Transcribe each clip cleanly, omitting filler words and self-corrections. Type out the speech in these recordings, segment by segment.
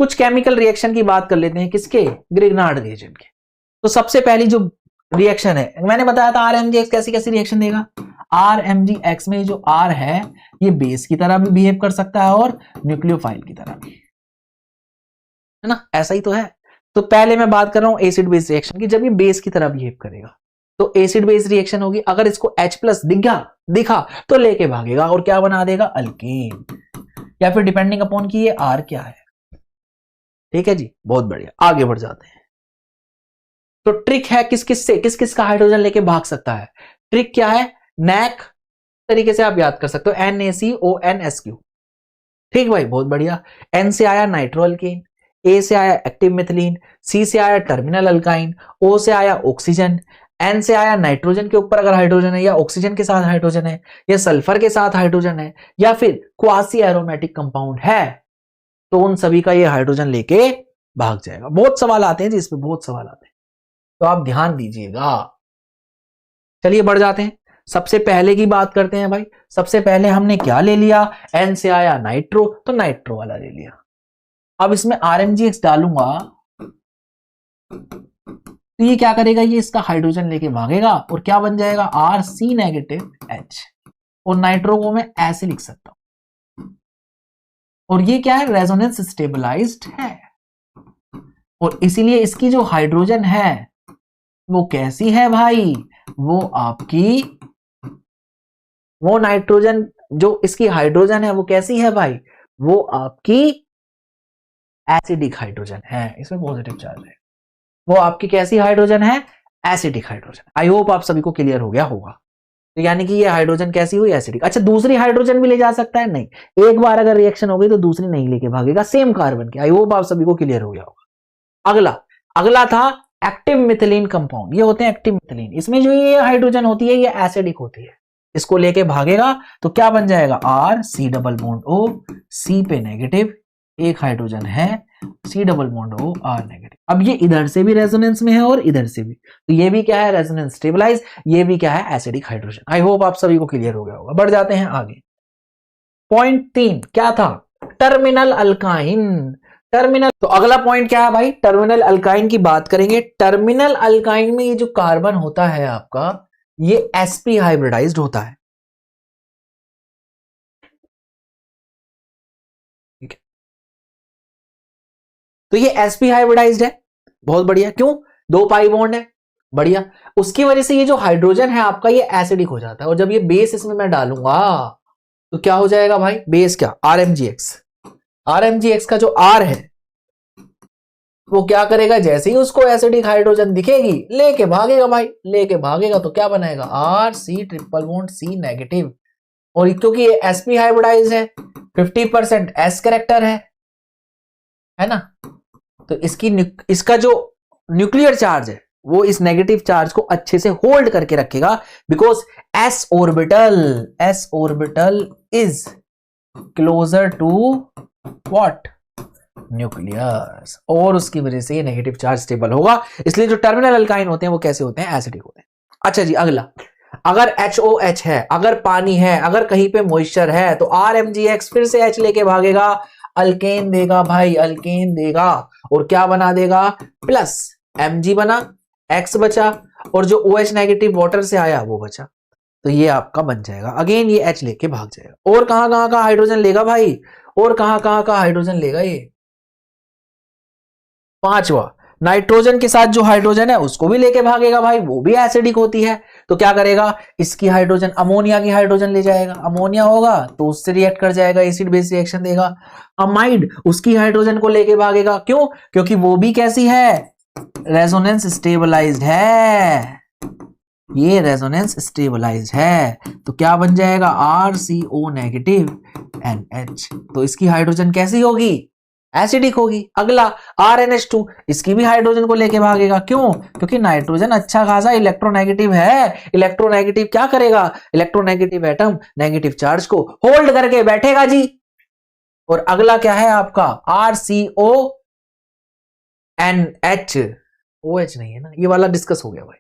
कुछ chemical reaction की बात कर लेते हैं, किसके, ग्रिग्नार्ड रिएजेंट के। तो सबसे पहली जो रिएक्शन है, मैंने बताया था RMgX कैसी कैसी रिएक्शन देगा। RMgX में जो R है ये बेस की तरह भी बिहेव कर सकता है और न्यूक्लियोफाइल की तरह भी, है ना, ऐसा ही तो है। तो पहले मैं बात कर रहा हूं एसिड बेस रिएक्शन की, जब ये बेस की तरह बिहेव करेगा तो एसिड बेस रिएक्शन होगी। अगर इसको H+ दिखा तो लेके भागेगा और क्या बना देगा, अल्केन, या फिर डिपेंडिंग अपॉन कि ये R क्या है। ठीक है जी, बहुत बढ़िया, आगे बढ़ जाते हैं। तो ट्रिक है किस किस का हाइड्रोजन लेके भाग सकता है। ट्रिक क्या है, नैक तरीके से आप याद कर सकते हो, NaCONSQ। ठीक भाई, बहुत बढ़िया। N से आया नाइट्रो अल्केन, A से आया एक्टिव मिथिलीन, C से आया टर्मिनल अल्काइन, O से आया ऑक्सीजन, N से आया नाइट्रोजन के ऊपर अगर हाइड्रोजन है, या ऑक्सीजन के साथ हाइड्रोजन है, या सल्फर के साथ हाइड्रोजन है, या फिर क्वासी एरोमेटिक कंपाउंड है, तो उन सभी का ये हाइड्रोजन लेके भाग जाएगा। बहुत सवाल आते हैं जी इसमें, बहुत सवाल आते हैं, तो आप ध्यान दीजिएगा। चलिए बढ़ जाते हैं, सबसे पहले की बात करते हैं भाई। सबसे पहले हमने क्या ले लिया, N से आया नाइट्रो, तो नाइट्रो वाला ले लिया। अब इसमें RMgX डालूंगा तो ये क्या करेगा, ये इसका हाइड्रोजन लेके भागेगा और क्या बन जाएगा, Rc-H, और नाइट्रो को मैं ऐसे लिख सकता हूं, और ये क्या है, रेजोनेंस स्टेबलाइज्ड है, और इसीलिए इसकी जो हाइड्रोजन है वो कैसी है भाई, वो आपकी, वो नाइट्रोजन जो इसकी हाइड्रोजन है वो कैसी है भाई, वो आपकी एसिडिक हाइड्रोजन है, इसमें पॉजिटिव चार्ज है। वो आपकी कैसी हाइड्रोजन है, एसिडिक हाइड्रोजन। आई होप आप सभी को क्लियर हो गया होगा। तो यानी कि ये हाइड्रोजन कैसी हुई, एसिडिक। अच्छा, दूसरी हाइड्रोजन भी ले जा सकता है, नहीं, एक बार अगर रिएक्शन हो गई तो दूसरी नहीं लेके भागेगा, सेम कार्बन के। आई होप आप सभी को क्लियर हो गया होगा। अगला था एक्टिव मिथिलीन कंपाउंड। ये होते हैं एक्टिव मिथिलीन, इसमें जो ये हाइड्रोजन होती है ये एसिडिक होती है, इसको लेके भागेगा तो क्या बन जाएगा, R(C)O, C पे नेगेटिव, एक हाइड्रोजन है, C(O) R नेगेटिव। अब ये इधर से भी रेजोनेंस में है और इधर से भी, तो ये भी क्या है, रेजोनेंस स्टेबलाइज, ये भी क्या है, एसिडिक हाइड्रोजन। आई होप आप सभी को क्लियर हो गया होगा। बढ़ जाते हैं आगे। पॉइंट 3 क्या था, टर्मिनल अल्काइन। टर्मिनल, तो अगला पॉइंट क्या है भाई, टर्मिनल अल्काइन की बात करेंगे। टर्मिनल अल्काइन में ये जो कार्बन होता है आपका, ये sp हाइब्रिडाइज्ड होता है। ठीक है, तो ये sp हाइब्रिडाइज्ड है, बहुत बढ़िया। क्यों, 2 पाई बॉन्ड है, बढ़िया। उसकी वजह से ये जो हाइड्रोजन है आपका ये एसिडिक हो जाता है, और जब ये बेस इसमें मैं डालूंगा तो क्या हो जाएगा भाई, बेस क्या, RMgX। RMgX का जो R है वो क्या करेगा, जैसे ही उसको एसिडिक हाइड्रोजन दिखेगी लेके भागेगा भाई, लेके भागेगा तो क्या बनाएगा, RC(C) नेगेटिव। और क्योंकि ये sp हाइब्रिडाइज है, 50% s कैरेक्टर है ना, तो इसका जो न्यूक्लियर चार्ज है वो इस नेगेटिव चार्ज को अच्छे से होल्ड करके रखेगा, because s orbital is closer to what, nucleus, और उसकी वजह से ये नेगेटिव चार्ज स्टेबल होगा। इसलिए जो टर्मिनल अल्काइन होते हैं वो कैसे होते हैं, एसिडिक होते हैं। अच्छा जी, अगला, अगर HOH है, अगर पानी है, अगर कहीं पे मॉइस्चर है, तो RMgX फिर से H लेके भागेगा, अल्केन देगा भाई, अल्केन देगा, और क्या बना देगा, प्लस Mg बना, X बचा, और जो OH नेगेटिव वाटर से आया वो बचा, तो ये आपका बन जाएगा। अगेन ये H लेके भाग जाएगा, और कहां का हाइड्रोजन लेगा भाई, और कहां का हाइड्रोजन लेगा, ये 5वां नाइट्रोजन के साथ जो हाइड्रोजन है उसको भी लेके भागेगा भाई, वो भी एसिडिक होती है, तो क्या करेगा, इसकी हाइड्रोजन, अमोनिया की हाइड्रोजन ले जाएगा, अमोनिया होगा तो उससे रिएक्ट कर जाएगा, एसिड बेस रिएक्शन देगा। अमाइड उसकी हाइड्रोजन को लेके भागेगा, क्यों, क्योंकि वो भी कैसी है, रेजोनेंस स्टेबलाइज्ड है, ये रेजोनेंस स्टेबलाइज्ड है, तो क्या बन जाएगा, RCO नेगेटिव NH, तो इसकी हाइड्रोजन कैसी होगी, एसिडिक होगी। अगला RNH2, इसकी भी हाइड्रोजन को लेके भागेगा, क्यों, क्योंकि नाइट्रोजन अच्छा खासा इलेक्ट्रोनेगेटिव है, इलेक्ट्रोनेगेटिव क्या करेगा, इलेक्ट्रोनेगेटिव एटम नेगेटिव चार्ज को होल्ड करके बैठेगा जी। और अगला क्या है आपका, RCONH, OH नहीं है ना, ये वाला डिस्कस हो गया भाई,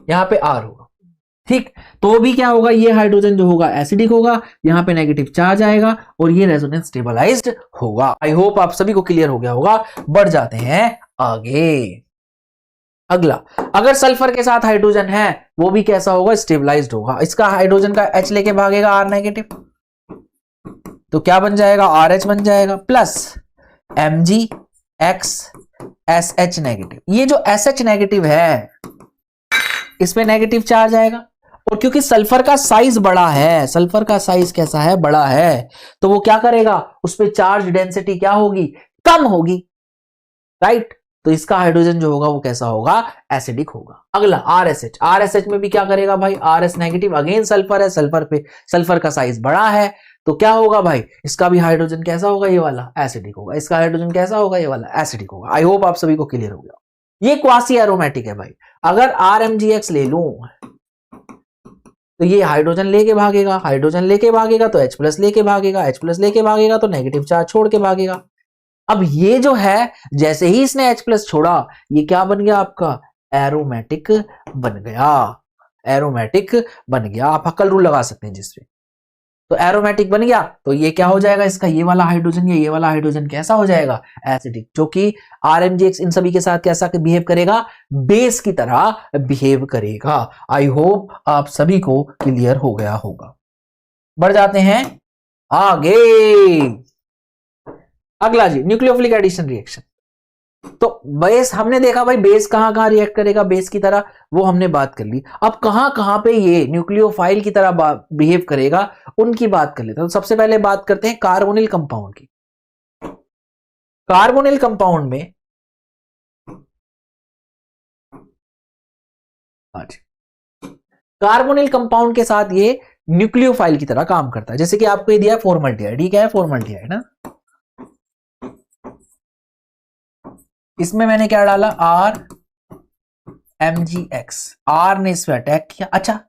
यहां पे R होगा, ठीक, तो भी क्या होगा, ये हाइड्रोजन जो होगा एसिडिक होगा, यहाँ पे नेगेटिव चार्ज आएगा और ये रेजोनेंस स्टेबलाइज्ड होगा। आई होप आप सभी को क्लियर हो गया होगा। बढ़ जाते हैं आगे। अगला, अगर सल्फर के साथ हाइड्रोजन है वो भी कैसा होगा, स्टेबलाइज्ड होगा। इसका हाइड्रोजन का H लेके भागेगा R नेगेटिव, तो क्या बन जाएगा, RH बन जाएगा, प्लस MgX SH नेगेटिव। ये जो SH नेगेटिव है इसमें नेगेटिव चार्ज आएगा, और क्योंकि सल्फर का साइज बड़ा है, सल्फर का साइज कैसा है, बड़ा है, तो वो क्या करेगा, उस पर चार्ज डेंसिटी क्या होगी, कम होगी, राइट। तो इसका हाइड्रोजन जो होगा वो कैसा होगा, एसिडिक होगा। अगला RSH, RSH में भी क्या करेगा भाई, RS नेगेटिव, अगेन सल्फर है, सल्फर पे सल्फर का साइज बड़ा है, तो क्या होगा भाई, इसका भी हाइड्रोजन कैसा होगा, ये वाला एसिडिक होगा। इसका हाइड्रोजन कैसा होगा, ये वाला एसिडिक होगा। आई होप आप सभी को क्लियर हो गया। ये क्वासी एरोमेटिक है भाई। अगर RMgX ले लूं तो ये हाइड्रोजन लेके भागेगा, हाइड्रोजन लेके भागेगा तो H+ लेके भागेगा, H+ लेके भागेगा तो नेगेटिव चार्ज छोड़ के भागेगा। अब ये जो है, जैसे ही इसने H+ छोड़ा, ये क्या बन गया आपका, एरोमेटिक बन गया, एरोमेटिक बन गया। आप हक्कल रूल लगा सकते हैं जिससे, तो एरोमेटिक बन गया, तो ये क्या हो जाएगा, इसका ये वाला हाइड्रोजन, ये वाला हाइड्रोजन कैसा हो जाएगा, एसिडिक, जो कि RMgX इन सभी के साथ कैसा बिहेव करेगा, बेस की तरह बिहेव करेगा। आई होप आप सभी को क्लियर हो गया होगा। बढ़ जाते हैं आगे। अगला जी, न्यूक्लियोफिलिक एडिशन रिएक्शन। तो बेस हमने देखा भाई, बेस कहां कहां रिएक्ट करेगा बेस की तरह, वो हमने बात कर ली। अब कहां कहां पे ये न्यूक्लियोफाइल की तरह बिहेव करेगा, उनकी बात कर लेते हैं। तो सबसे पहले बात करते हैं कार्बोनिल कंपाउंड की। कार्बोनिल कंपाउंड में कार्बोनिल कंपाउंड के साथ ये न्यूक्लियोफाइल की तरह काम करता है। जैसे कि आपको ये दिया है फॉर्मल्डिहाइड, ये क्या है, फॉर्मल्डिहाइड ना, इसमें मैंने क्या डाला, RMgX, R ने इस पे अटैक किया। अच्छा,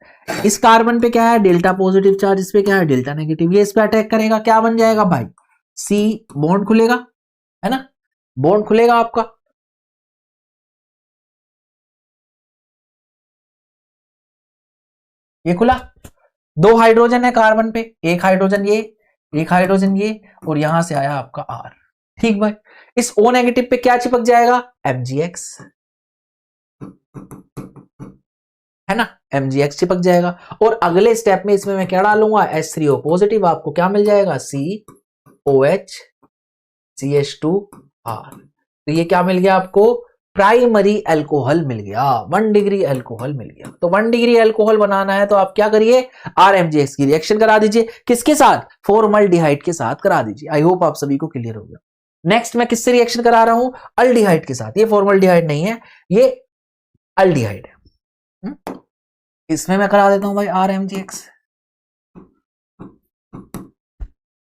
इस कार्बन पे क्या है, डेल्टा पॉजिटिव चार्ज, इस पे क्या है, डेल्टा नेगेटिव, ये इस पे अटैक करेगा, क्या बन जाएगा भाई, C बॉन्ड खुलेगा, है ना, बॉन्ड खुलेगा आपका। ये खुला, दो हाइड्रोजन है कार्बन पे, एक हाइड्रोजन ये, एक हाइड्रोजन ये, और यहां से आया आपका R। ठीक भाई, इस O नेगेटिव पे क्या चिपक जाएगा, MgX, है ना, MgX चिपक जाएगा। और अगले स्टेप में इसमें मैं क्या डालूंगा, H3O पॉजिटिव, आपको क्या मिल जाएगा, COH CH2R। तो ये क्या मिल गया आपको, प्राइमरी अल्कोहल मिल गया, 1 डिग्री अल्कोहल मिल गया। तो 1 डिग्री अल्कोहल बनाना है तो आप क्या करिए, RMgX की रिएक्शन करा दीजिए, किसके साथ, फॉर्मल्डिहाइड के साथ करा दीजिए। आई होप आप सभी को क्लियर हो गया। नेक्स्ट मैं किससे रिएक्शन करा रहा हूं, अल्डिहाइड के साथ। ये फॉर्मल्डिहाइड नहीं है, ये अल्डिहाइड है। इसमें मैं करा देता हूं भाई RMgX,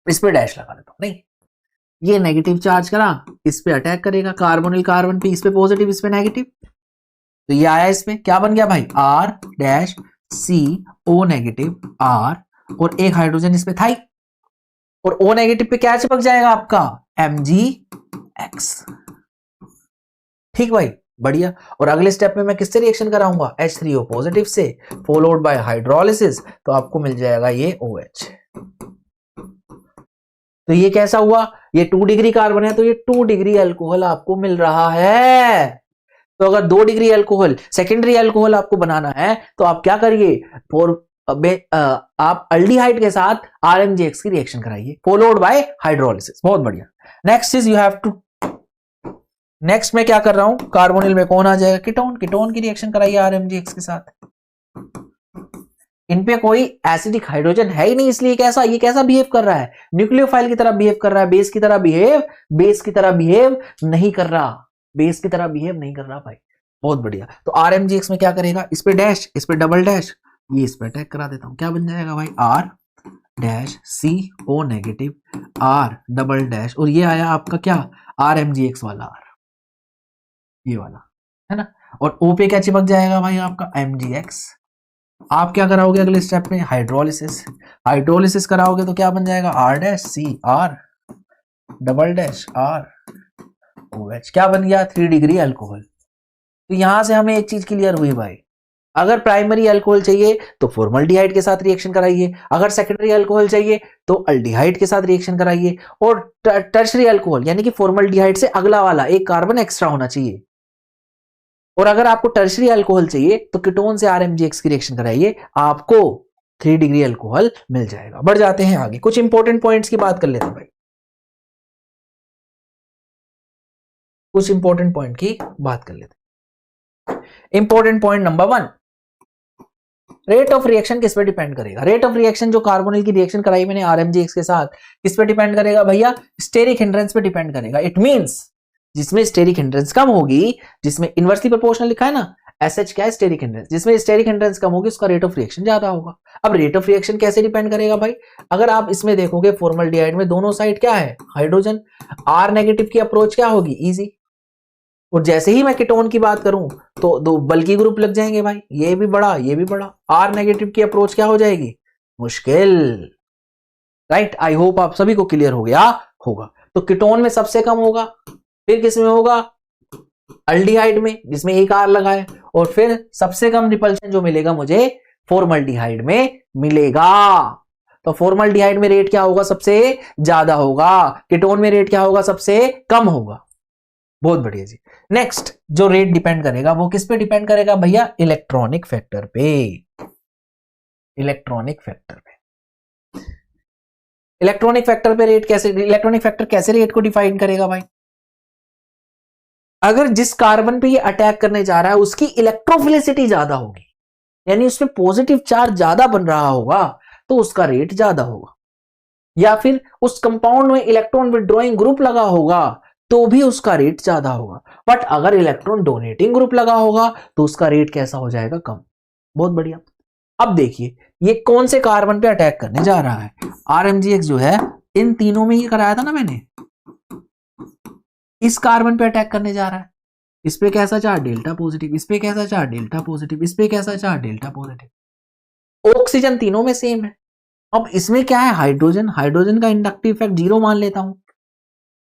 इस पे डैश लगा देता हूं, नहीं ये नेगेटिव चार्ज करा, इस पे अटैक करेगा, कार्बोनिल कार्बन पे, इस पे पॉजिटिव, इस पे नेगेटिव, तो ये आया, इसमें क्या बन गया भाई, R-CO नेगेटिव R, और एक हाइड्रोजन इस पे था ही, और O नेगेटिव पे क्या चिपक जाएगा आपका, MgX। ठीक भाई, बढ़िया। और अगले स्टेप में मैं किससे रिएक्शन कराऊंगा, H3O पॉजिटिव से, फॉलोड बाय हाइड्रोलिसिस, तो आपको मिल जाएगा ये OH। तो ये कैसा हुआ, ये 2 डिग्री कार्बन है, तो ये 2 डिग्री अल्कोहल आपको मिल रहा है। तो अगर 2 डिग्री अल्कोहल, सेकेंडरी अल्कोहल आपको बनाना है, तो आप क्या करिए, आप अल्डिहाइड के साथ RMgX की रिएक्शन कराइए, फॉलोड बाय हाइड्रोलिसिस। बहुत बढ़िया। Next is you have to, next मैं क्या कर रहा हूं, कार्बोनिल में कौन आ जाएगा, कीटोन, कीटोन की रिएक्शन कराइए RMgX के साथ। इन पे कोई एसिडिक हाइड्रोजन है ही नहीं, इसलिए कैसा, ये कैसा बिहेव कर रहा है, न्यूक्लियोफाइल की तरह बिहेव कर रहा है, बेस की तरह बिहेव, बेस की तरह बिहेव नहीं कर रहा, बेस की तरह बिहेव नहीं कर रहा भाई। बहुत बढ़िया। तो RMgX में क्या करेगा, इस पे डैश, इस पे डबल डैश, ये इस पे अटैक करा देता हूं, क्या बन जाएगा भाई, R-CO negative R double dash, और ये आया आपका क्या, RMgX वाला R, ये वाला, है ना। और O पे क्या चिपक जाएगा भाई आपका, MgX। आप क्या कराओगे अगले स्टेप में, हाइड्रोलिसिस, हाइड्रोलिसिस कराओगे तो क्या बन जाएगा, R-CR double dash R OH, क्या बन गया, 3 डिग्री अल्कोहल। तो यहां से हमें एक चीज क्लियर हुई भाई, अगर प्राइमरी अल्कोहल चाहिए तो फॉर्मल्डिहाइड के साथ रिएक्शन कराइए, अगर सेकेंडरी अल्कोहल चाहिए तो अल्डिहाइड के साथ रिएक्शन कराइए, और टर्शरी अल्कोहल यानी कि फॉर्मल्डिहाइड से अगला वाला एक कार्बन एक्स्ट्रा होना चाहिए। और अगर आपको टर्शरी अल्कोहल चाहिए तो कीटोन से RMGX की रिएक्शन कराइए, आपको 3 डिग्री अल्कोहल मिल जाएगा। बढ़ जाते हैं आगे, कुछ इंपॉर्टेंट पॉइंट्स की बात कर लेते हैं भाई, कुछ इंपॉर्टेंट पॉइंट की बात कर लेते हैं। Important point number 1, rate of reaction किस पे डिपेंड करेगा? रेट ऑफ रिएक्शन जो कार्बोनिल की रिएक्शन कराई मैंने RMGX के साथ, किस पे डिपेंड करेगा भैया? स्टेरिक हिंड्रेंस पे डिपेंड करेगा। इट मींस जिसमें स्टेरिक हिंड्रेंस कम होगी, जिसमें इनवर्सली प्रोपोर्शनल लिखा है ना, SH क्या है? Steric hindrance. जिसमें स्टेरिक हिंड्रेंस कम होगी उसका रेट ऑफ रिएक्शन ज्यादा होगा। अब रेट ऑफ रिएक्शन कैसे डिपेंड करेगा भाई? अगर आप इसमें देखोगे फॉर्मल्डिहाइड में दोनों साइड क्या है? हाइड्रोजन। R नेगेटिव की अप्रोच क्या होगी? इजी। और जैसे ही मैं कीटोन की बात करूं तो दो बल्कि ग्रुप लग जाएंगे भाई, ये भी बड़ा ये भी बड़ा। R नेगेटिव की अप्रोच क्या हो जाएगी? मुश्किल। राइट, आई होप आप सभी को क्लियर हो गया होगा। तो कीटोन में सबसे कम होगा, फिर किस में होगा? अल्डिहाइड में, जिसमें एक R लगा है, और फिर सबसे कम रिपल्शन जो मिलेगा मुझे फॉर्मल्डिहाइड में मिलेगा। तो फॉर्मल्डिहाइड में रेट क्या होगा? सबसे ज्यादा होगा। कीटोन में रेट क्या होगा? सबसे कम होगा। बहुत बढ़िया जी। नेक्स्ट जो रेट डिपेंड करेगा वो किस पे डिपेंड करेगा भैया? इलेक्ट्रॉनिक फैक्टर पे। इलेक्ट्रॉनिक फैक्टर पे, इलेक्ट्रॉनिक फैक्टर पे रेट कैसे, इलेक्ट्रॉनिक फैक्टर कैसे रेट को डिफाइन करेगा भाई? अगर जिस कार्बन पे ये अटैक करने जा रहा है उसकी इलेक्ट्रोफिलिसिटी ज्यादा होगी, यानी उसमें पॉजिटिव चार्ज ज्यादा बन रहा होगा, तो उसका रेट ज्यादा होगा। या फिर उस कंपाउंड में इलेक्ट्रॉन विड्रॉइंग ग्रुप लगा होगा तो भी उसका रेट ज्यादा होगा। बट अगर इलेक्ट्रॉन डोनेटिंग ग्रुप लगा होगा तो उसका रेट कैसा हो जाएगा? कम। बहुत बढ़िया। अब देखिए ये कौन से कार्बन पे अटैक करने जा रहा है? RMGX जो है इन तीनों में ही कराया था ना मैंने, इस कार्बन पे अटैक करने जा रहा है। इस पे कैसा चार्ज? Delta positive. इस पे कैसा चार्ज? Delta positive. इस पे कैसा चार्ज? Delta positive. ऑक्सीजन तीनों में सेम है। अब इसमें क्या है? हाइड्रोजन। हाइड्रोजन का इंडक्टिव इफेक्ट 0 मान लेता हूं।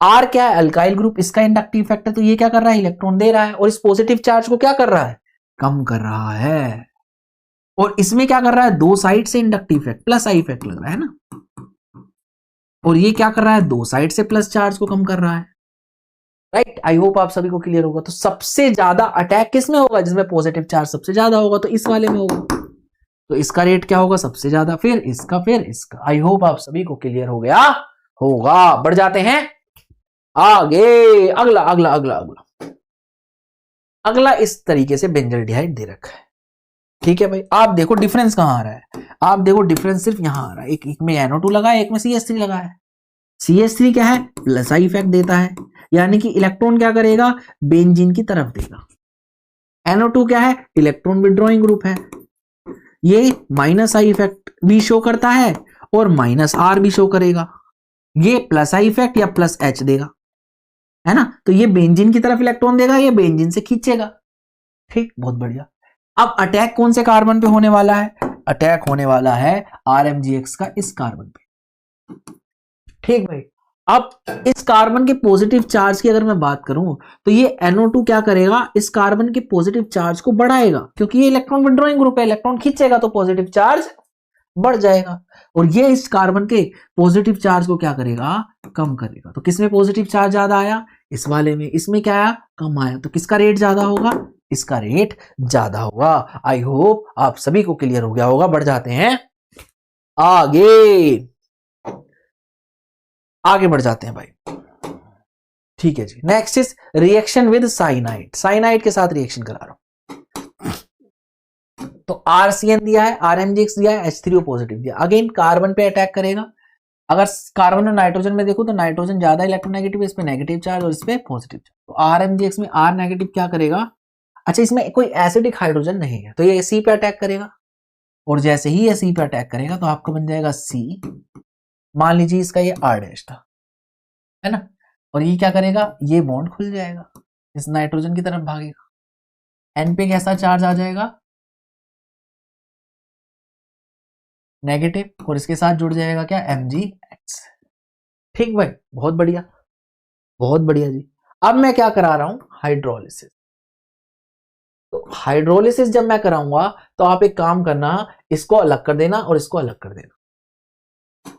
R क्या है? अल्काइल ग्रुप, इसका इंडक्टिव इफेक्ट है, तो ये क्या कर रहा है? इलेक्ट्रॉन दे रहा है, और इस पॉजिटिव चार्ज को क्या कर रहा है? कम कर रहा है। और इसमें क्या कर रहा है? दो साइड से inductive effect, plus I effect लग रहा है ना, और ये क्या कर रहा है? दो साइड से प्लस चार्ज को कम कर रहा है। राइट, आई होप आप सभी को क्लियर होगा। तो सबसे ज्यादा अटैक किस में होगा? जिसमें पॉजिटिव चार्ज सबसे ज्यादा होगा, तो इस वाले में होगा। तो इसका रेट क्या होगा? सबसे ज्यादा, फिर इसका, फिर इसका। आई होप आप सभी को क्लियर हो गया होगा। बढ़ जाते हैं आगे। अगला अगला अगला अगला अगला इस तरीके से बेंजल्डिहाइड दे रखा है। ठीक है भाई, आप देखो डिफरेंस कहां आ रहा है। आप देखो डिफरेंस सिर्फ यहां आ रहा है। एक में NO2 लगा है, एक में CH3 लगा है। CH3 क्या है? प्लस आई इफेक्ट देता है, यानी कि इलेक्ट्रॉन क्या करेगा? बेंजीन की तरफ देगा। NO2 क्या है? इलेक्ट्रॉन विड्रॉइंग ग्रुप है, ये माइनस आई इफेक्ट भी शो करता है और माइनस R भी शो करेगा। ये प्लस आई इफेक्ट या प्लस H देगा, है ना। तो ये बेंजीन की तरफ इलेक्ट्रॉन देगा, ये बेंजीन से खींचेगा। ठीक, बहुत बढ़िया। अब अटैक कौन से कार्बन पे होने वाला है? अटैक होने वाला है RMGX का इस कार्बन पे। ठीक भाई, अब इस कार्बन के पॉजिटिव चार्ज की अगर मैं बात करूं तो ये NO2 क्या करेगा? इस कार्बन के पॉजिटिव चार्ज को बढ़ाएगा, क्योंकि ये इलेक्ट्रॉन विड्रॉइंग ग्रुप है, इलेक्ट्रॉन खींचेगा तो पॉजिटिव चार्ज बढ़ जाएगा। और ये इस कार्बन के पॉजिटिव चार्ज को क्या करेगा? कम करेगा। तो किसमें पॉजिटिव चार्ज ज्यादा आया? इस वाले में। इसमें क्या आया? कम आया। तो किसका रेट ज्यादा होगा? इसका रेट ज्यादा होगा। आई होप आप सभी को क्लियर हो गया होगा। बढ़ जाते हैं आगे, आगे बढ़ जाते हैं भाई। ठीक है जी। Next is reaction with cyanide. Cyanide के साथ रिएक्शन करा रहा हूं। तो RCN दिया है, RMGX दिया है, H3O पॉजिटिव दिया। अगेन कार्बन पे अटैक करेगा। अगर कार्बन और नाइट्रोजन में देखो तो नाइट्रोजन ज्यादा इलेक्ट्रोनेगेटिव है, इस पे नेगेटिव चार्ज और इस पे पॉजिटिव चार्ज। तो RMGX में R नेगेटिव क्या करेगा? अच्छा, इसमें कोई एसिडिक हाइड्रोजन नहीं है तो ये C पे अटैक करेगा, और जैसे ही ये C पे अटैक करेगा तो आपका बन जाएगा C। मान लीजिए इसका ये R डैश था, है ना, और ये क्या करेगा? ये बॉन्ड खुल जाएगा, इस नाइट्रोजन की तरफ भागेगा। N पे कैसा चार्ज आ जाएगा? नेगेटिव, और इसके साथ जुड़ जाएगा क्या? MgX। ठीक भाई, बहुत बढ़िया, बहुत बढ़िया जी। अब मैं क्या करा रहा हूं? हाइड्रोलिसिस। तो हाइड्रोलिसिस जब मैं कराऊंगा तो आप एक काम करना, इसको अलग कर देना और इसको अलग कर देना।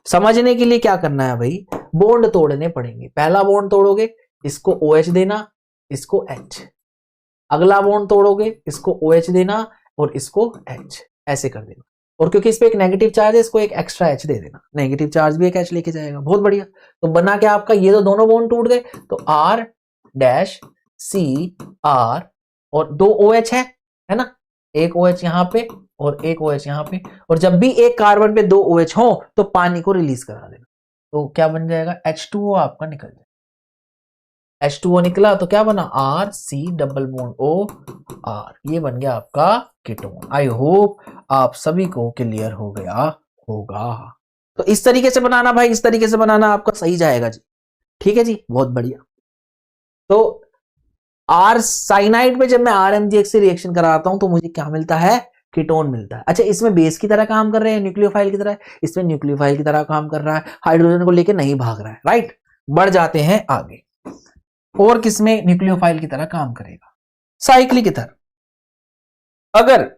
समझने के लिए क्या करना है भाई, बॉन्ड तोड़ने पड़ेंगे। पहला बॉन्ड तोड़ोगे, इसको OH देना, इसको H। अगला बॉन्ड तोड़ोगे, इसको OH देना और इसको H, ऐसे कर देना। और क्योंकि इस पे एक नेगेटिव चार्ज है, इसको एक एक्स्ट्रा H दे देना, नेगेटिव चार्ज भी एक H लेके जाएगा। बहुत बढ़िया। तो बना क्या आपका, ये तो दोनों बॉन्ड टूट गए, तो R डैश CR और 2 OH है ना, एक OH यहाँ पे और एक OH यहाँ पे। और जब भी एक कार्बन पे 2 OH हो तो पानी को रिलीज करा देना, तो क्या बन जाएगा, H2O आपका निकल जाएगा। H2O निकला तो क्या बना, RC डबल बॉन्ड OR, ये बन गया आपका कीटोन। आई होप आप सभी को क्लियर हो गया होगा। तो इस तरीके से बनाना भाई, इस तरीके से बनाना आपका सही जाएगा जी। ठीक है जी, बहुत बढ़िया। तो R साइनाइड पे जब मैं RMGX से रिएक्शन कराता हूं तो मुझे क्या मिलता है, कीटोन मिलता है। अच्छा, इसमें बेस की तरह काम कर रहे हैं, न्यूक्लियोफाइल की तरह, इसमें न्यूक्लियोफाइल की तरह काम कर रहा है, हाइड्रोजन को लेके नहीं भाग रहा है, राइट। बढ़ जाते हैं आगे, और किसमें न्यूक्लियोफाइल की तरह काम करेगा, साइक्लिक ईथर। अगर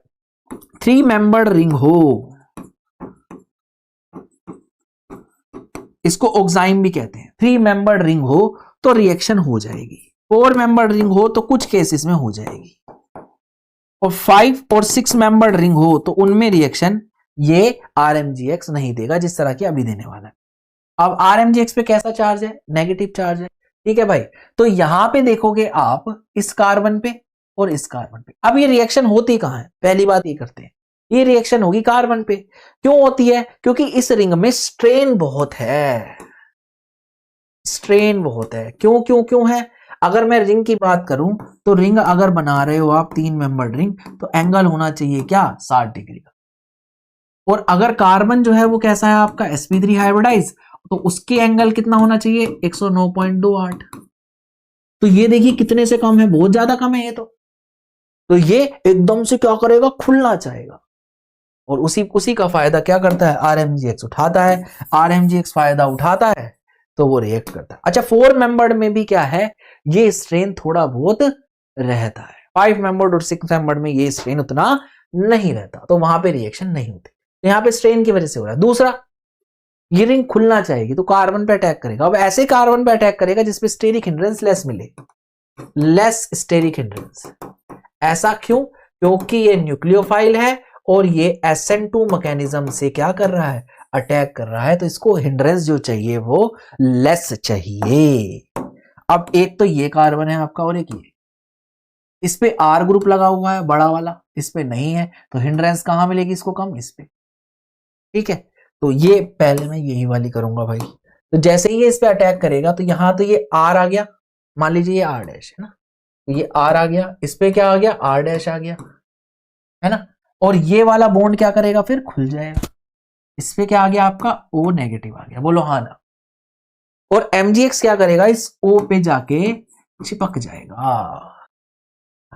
3 मेंबर्ड रिंग हो, इसको ऑक्साइम भी कहते हैं, 3 मेंबर्ड रिंग हो तो रिएक्शन हो जाएगी, 4 मेंबर्ड रिंग हो तो कुछ केसेस में हो जाएगी, और 5 और 6 मेंबर्ड रिंग हो तो उनमें रिएक्शन ये RMGX नहीं देगा, जिस तरह की अभी देने वाला है। अब RMGX पे कैसा चार्ज है, नेगेटिव चार्ज है, ठीक है भाई। तो यहां पे देखोगे आप इस कार्बन पे और इस कार्बन पे, अब ये रिएक्शन होती कहां है, पहली बात ये करते हैं, ये रिएक्शन होगी कार्बन पे। क्यों होती है, क्योंकि इस रिंग में स्ट्रेन बहुत है, स्ट्रेन बहुत है। क्यों क्यों क्यों है, अगर मैं रिंग की बात करूं तो रिंग अगर बना रहे हो आप 3 मेंबर्ड रिंग, तो एंगल होना चाहिए क्या, 60 डिग्री का। और अगर कार्बन जो है वो कैसा है आपका, sp3 हाइब्रिडाइज, तो उसके एंगल कितना होना चाहिए, 109.28। तो ये देखिए कितने से कम है, बहुत ज्यादा कम है ये तो ये एकदम से क्या करेगा, खुलना चाहेगा। और उसी का फायदा क्या करता है, RMGX उठाता है। RMGX फायदा उठाता है तो वो रिएक्ट करता है। अच्छा, 4 मेंबर्ड में भी क्या है, ये स्ट्रेन थोड़ा बहुत रहता है, 5 मेंबर्ड और 6 मेंबर्ड में ये स्ट्रेन उतना नहीं रहता, तो वहां पे रिएक्शन नहीं होती। तो यहां पे स्ट्रेन की वजह से हो रहा है। दूसरा, ये रिंग खुलना चाहेगी तो कार्बन पे अटैक करेगा। अब ऐसे कार्बन पे अटैक करेगा जिसपे स्टेरिक हिंड्रेंस लेस मिले, लेस स्टेरिक हिंड्रेंस। ऐसा क्यों, क्योंकि ये न्यूक्लियोफाइल है और ये SN2 मैकेनिज्म से क्या कर रहा है, अटैक कर रहा है, तो इसको हिंड्रेंस जो चाहिए वो लेस चाहिए। अब एक तो ये कार्बन है आपका और एक ये, इस पे R ग्रुप लगा हुआ है बड़ा वाला, इस पे नहीं है, तो हिंड्रेंस कहां मिलेगी इसको, कम इस पे। ठीक है, तो ये पहले मैं यही वाली करूंगा भाई। तो जैसे ही ये इस पे अटैक करेगा तो यहां तो ये R आ गया, मान लीजिए ये R डैश है ना, तो ये R आ गया, इस पे क्या आ गया, R डैश आ गया, है ना। और ये वाला बॉन्ड क्या करेगा, फिर खुल जाएगा, इस पे क्या आ गया आपका, O नेगेटिव आ गया, बोलो हाँ ना। और MGX क्या करेगा, इस O पे जाके चिपक जाएगा।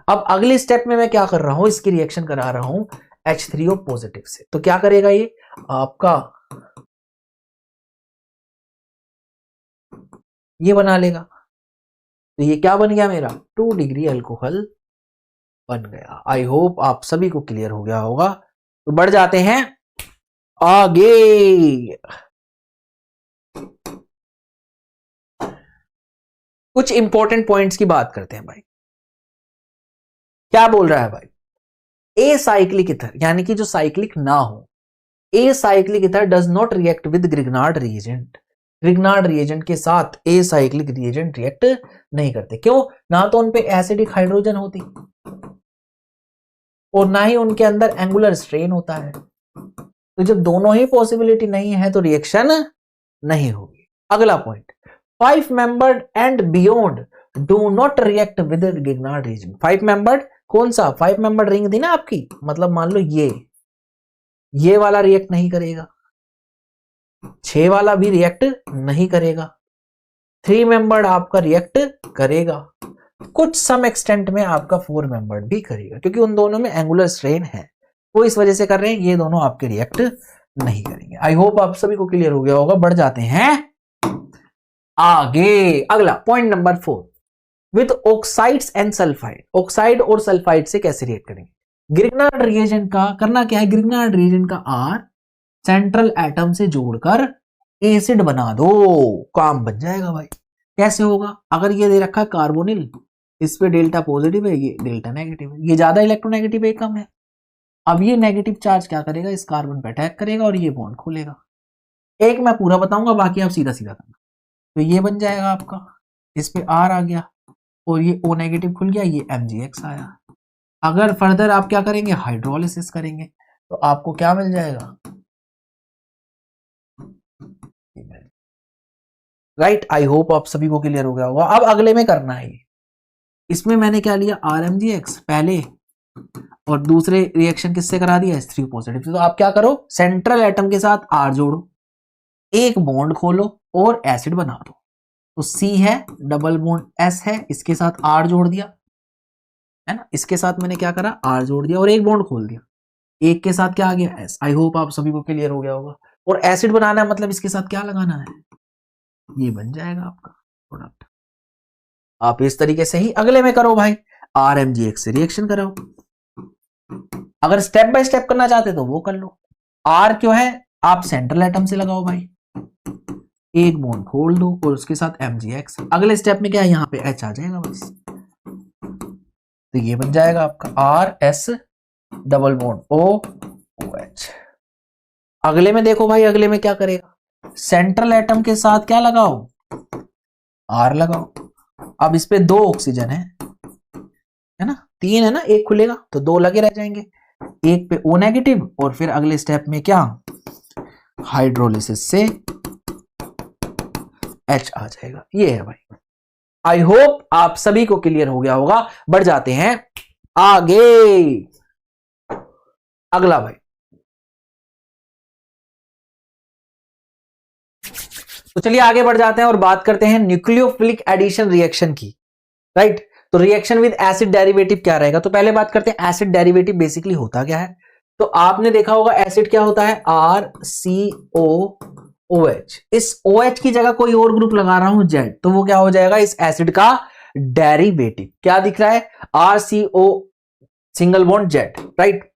अब अगले स्टेप में मैं क्या कर रहा हूं, इसकी रिएक्शन करा रहा हूं H3O पॉजिटिव से, तो क्या करेगा ये आपका, ये बना लेगा। तो ये क्या बन गया मेरा, 2 डिग्री अल्कोहल बन गया। आई होप आप सभी को क्लियर हो गया होगा। तो बढ़ जाते हैं आगे, कुछ इंपॉर्टेंट पॉइंट्स की बात करते हैं भाई। क्या बोल रहा है भाई, ए साइक्लिक ईथर यानी कि जो साइक्लिक ना हो, a cyclic ether does not react with Grignard reagent. Grignard reagent के साथ ए साइक्लिक रिएजेंट रिएक्ट नहीं करते। क्यों, ना तो उन पे एसिडिक हाइड्रोजन होती और ना ही उनके अंदर एंगुलर स्ट्रेन होता है। तो जब दोनों ही पॉसिबिलिटी नहीं है तो रिएक्शन नहीं होगी। अगला point, 5 membered and beyond do not react with Grignard reagent. 5 membered कौन सा, 5 मेंबर्ड रिंग थी ना आपकी, मतलब मान लो ये वाला रिएक्ट नहीं करेगा, 6 वाला भी रिएक्ट नहीं करेगा, 3 मेंबर्ड आपका रिएक्ट करेगा, कुछ सम एक्सटेंट में आपका 4 मेंबर्ड भी करेगा, क्योंकि उन दोनों में एंगुलर स्ट्रेन है, वो इस वजह से कर रहे हैं, ये दोनों आपके रिएक्ट नहीं करेंगे। आई होप आप सभी को क्लियर हो गया होगा। बढ़ जाते हैं आगे, अगला point number 4, with oxides and sulphide, oxide और सल्फाइड से कैसे रिएक्ट करेंगे। ग्रिग्नार्ड रिएजेंट का करना क्या है, ग्रिग्नार्ड रिएजेंट का आर सेंट्रल एटम से जोड़कर एसिड बना दो, काम बन जाएगा भाई। कैसे होगा, अगर ये दे रखा है कार्बोनिल, इस पे डेल्टा पॉजिटिव है, ये डेल्टा नेगेटिव है, ये ज्यादा इलेक्ट्रोनेगेटिव है, कम है। अब ये नेगेटिव चार्ज क्या करेगा, इस कार्बन पे अटैक करेगा और ये बॉन्ड खोलेगा। एक मैं पूरा बताऊंगा, बाकी आप सीधा सीधा करना। तो ये बन जाएगा आपका, इस पे आर आ गया और ये ओ नेगेटिव खुल गया, ये MgX आया। अगर फर्दर आप क्या करेंगे, हाइड्रोलिसिस करेंगे, तो आपको क्या मिल जाएगा, राइट। आई होप आप सभी को क्लियर हो गया होगा। अब अगले में करना है, इसमें मैंने क्या लिया, RMgX पहले और दूसरे रिएक्शन किससे करा दिया, H3 पॉजिटिव। तो आप क्या करो, सेंट्रल एटम के साथ R जोड़ो, एक बॉन्ड खोलो और एसिड बना दो। तो C है, डबल बॉन्ड S है, इसके साथ R जोड़ दिया, है ना, इसके साथ मैंने क्या करा, R जोड़ दिया और एक बॉन्ड खोल दिया, एक के साथ क्या आ गया, S। आई होप आप सभी को क्लियर हो गया होगा। और एसिड बनाना है, मतलब इसके साथ क्या लगाना है, ये बन जाएगा आपका प्रोडक्ट। आप इस तरीके से ही अगले में करो भाई, RMgX से रिएक्शन कराओ। अगर स्टेप बाय स्टेप करना चाहते तो वो कर लो। R क्यों है, आप सेंट्रल एटम से लगाओ भाई, एक बॉन्ड खोल दो और उसके साथ MgX। अगले स्टेप में क्या है, यहां पे H आ जाएगा बस, तो ये बन जाएगा आपका RS डबल बॉन्ड OH। अगले में देखो भाई, अगले में क्या करेगा, सेंट्रल एटम के साथ क्या लगाओ, R लगाओ। अब इस पे 2 ऑक्सीजन है ना, 3 है ना, एक खुलेगा तो 2 लगे रह जाएंगे, एक पे O नेगेटिव और फिर अगले स्टेप में क्या, हाइड्रोलिसिस से H आ जाएगा। ये है भाई। आई होप आप सभी को क्लियर हो गया होगा। बढ़ जाते हैं आगे, अगला भाई। तो चलिए आगे बढ़ जाते हैं और बात करते हैं न्यूक्लियोफिलिक एडिशन रिएक्शन की, राइट। तो रिएक्शन विद एसिड डेरिवेटिव क्या रहेगा, तो पहले बात करते हैं एसिड डेरिवेटिव बेसिकली होता क्या है। तो आपने देखा होगा एसिड क्या होता है, RCOOH। इस OH की जगह कोई और ग्रुप लगा रहा हूं Z, तो वो क्या हो जाएगा, इस एसिड का डेरिवेटिव। क्या दिख रहा है, RCO single bond Z, right.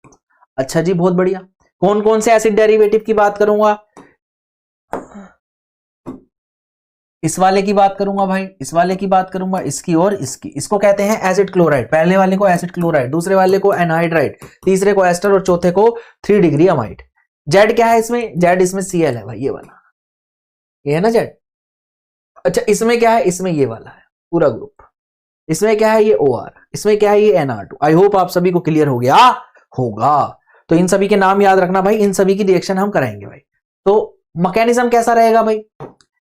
अच्छा जी, बहुत बढ़िया। कौन कौन से एसिड डेरिवेटिव की बात करूंगा, इस वाले की बात करूंगा भाई, इस वाले की बात करूंगा, इसकी और इसकी। इसको कहते हैं एसिड क्लोराइड, पहले वाले को एसिड क्लोराइड, दूसरे वाले को एनहाइड्राइड, तीसरे को एस्टर और चौथे को 3 डिग्री अमाइड। जेड क्या है इसमें, जेड इसमें Cl है भाई, ये वाला, ये है ना जेड। अच्छा इसमें क्या है, इसमें ये वाला है पूरा ग्रुप। इसमें क्या है, ये OR। इसमें क्या है, ये NR2। आई होप आप सभी को क्लियर हो गया होगा। तो इन सभी के नाम याद रखना भाई, इन सभी की रिएक्शन हम कराएंगे भाई। तो मैकेनिज्म कैसा रहेगा भाई,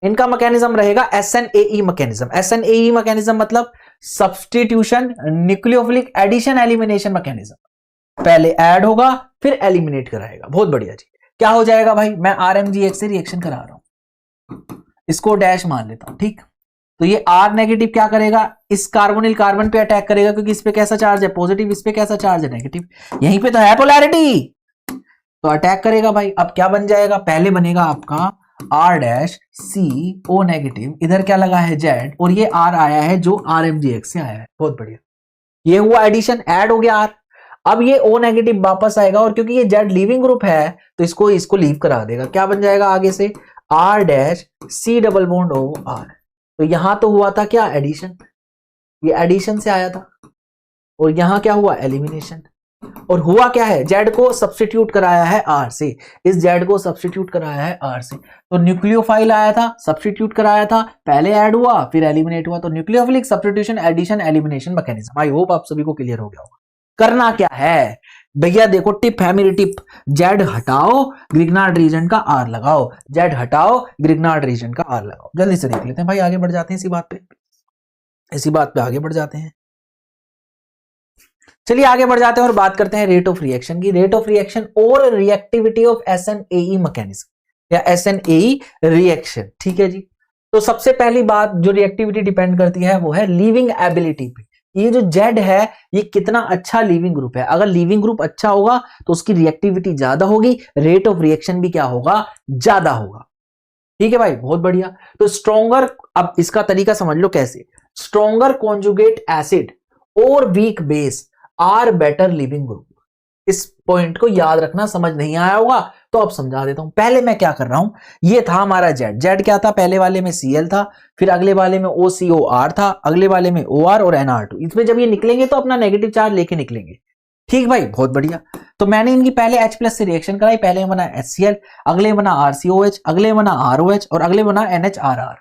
इनका मैकेनिज्म रहेगा SNAE मैकेनिज्म। SNAE मैकेनिज्म मतलब substitution nucleophilic addition elimination mechanism. पहले ऐड होगा फिर एलिमिनेट कराएगा। बहुत बढ़िया जी। क्या हो जाएगा भाई, मैं RMgX से रिएक्शन करा रहा हूं, इसको डैश मान लेता हूं, ठीक। तो ये R नेगेटिव क्या करेगा, इस कार्बोनिल कार्बन पे अटैक करेगा, क्योंकि इस पे कैसा चार्ज है, पॉजिटिव, इस पे कैसा चार्ज है, नेगेटिव। यहीं पे तो है पोलैरिटी, तो अटैक करेगा भाई। अब क्या बन जाएगा, पहले बनेगा आपका R'CO नेगेटिव, इधर क्या लगा है Z, और ये R आया है जो RMgX से आया है। बहुत बढ़िया, ये हुआ एडिशन, ऐड हो गया R। अब ये O नेगेटिव वापस आएगा, और क्योंकि ये Z लीविंग ग्रुप है तो इसको लीव करा देगा। क्या बन जाएगा आगे से, R' डबल बॉन्ड OR। तो यहां तो हुआ था क्या, एडिशन, ये एडिशन से आया था, और यहां क्या हुआ, एलिमिनेशन। और हुआ क्या है, Z को सब्स्टिट्यूट कराया है R से, इस Z को सब्स्टिट्यूट कराया है R से। तो न्यूक्लियोफाइल आया था, सब्स्टिट्यूट कराया था, पहले ऐड हुआ फिर एलिमिनेट हुआ। तो nucleophilic substitution addition elimination mechanism. I hope आप सभी को क्लियर हो गया होगा। करना क्या है भैया, देखो टिप है मेरी टिप, Z हटाओ ग्रिग्नार्ड रीजन का R लगाओ, Z हटाओ ग्रिग्नार्ड रीजन का R लगाओ। जल्दी से देख लेते हैं भाई, आगे बढ़ जाते हैं इसी बात पे आगे बढ़ जाते हैं। चलिए आगे बढ़ जाते हैं और बात करते हैं रेट ऑफ रिएक्शन की। रेट ऑफ रिएक्शन और रिएक्टिविटी ऑफ SNAE मैकेनिज्म या SNAE रिएक्शन, ठीक है जी। तो सबसे पहली बात जो रिएक्टिविटी डिपेंड करती है वो है लीविंग एबिलिटी पे। ये जो Z है ये कितना अच्छा लीविंग ग्रुप है, अगर लीविंग ग्रुप अच्छा होगा तो उसकी रिएक्टिविटी ज्यादा होगी, रेट ऑफ रिएक्शन भी क्या होगा, ज्यादा होगा। ठीक है भाई, बहुत बढ़िया। तो स्ट्रॉन्गर, अब इसका तरीका समझ लो कैसे। स्ट्रॉन्गर कॉन्जुगेट एसिड और weak base are better leaving group. इस पॉइंट को याद रखना, समझ नहीं आया होगा तो अब समझा देता हूं। पहले मैं क्या कर रहा हूं, ये था हमारा जेड, जेड क्या था, पहले वाले में Cl था, फिर अगले वाले में OCOR था, अगले वाले में OR और NR2। इसमें जब ये निकलेंगे तो अपना नेगेटिव चार्ज लेके निकलेंगे। ठीक भाई, बहुत बढ़िया। तो मैंने इनकी पहले H+ से रिएक्शन कराई, पहले में बना HCl, अगले में बना RCOH, अगले में बना ROH और अगले में बना NHRR।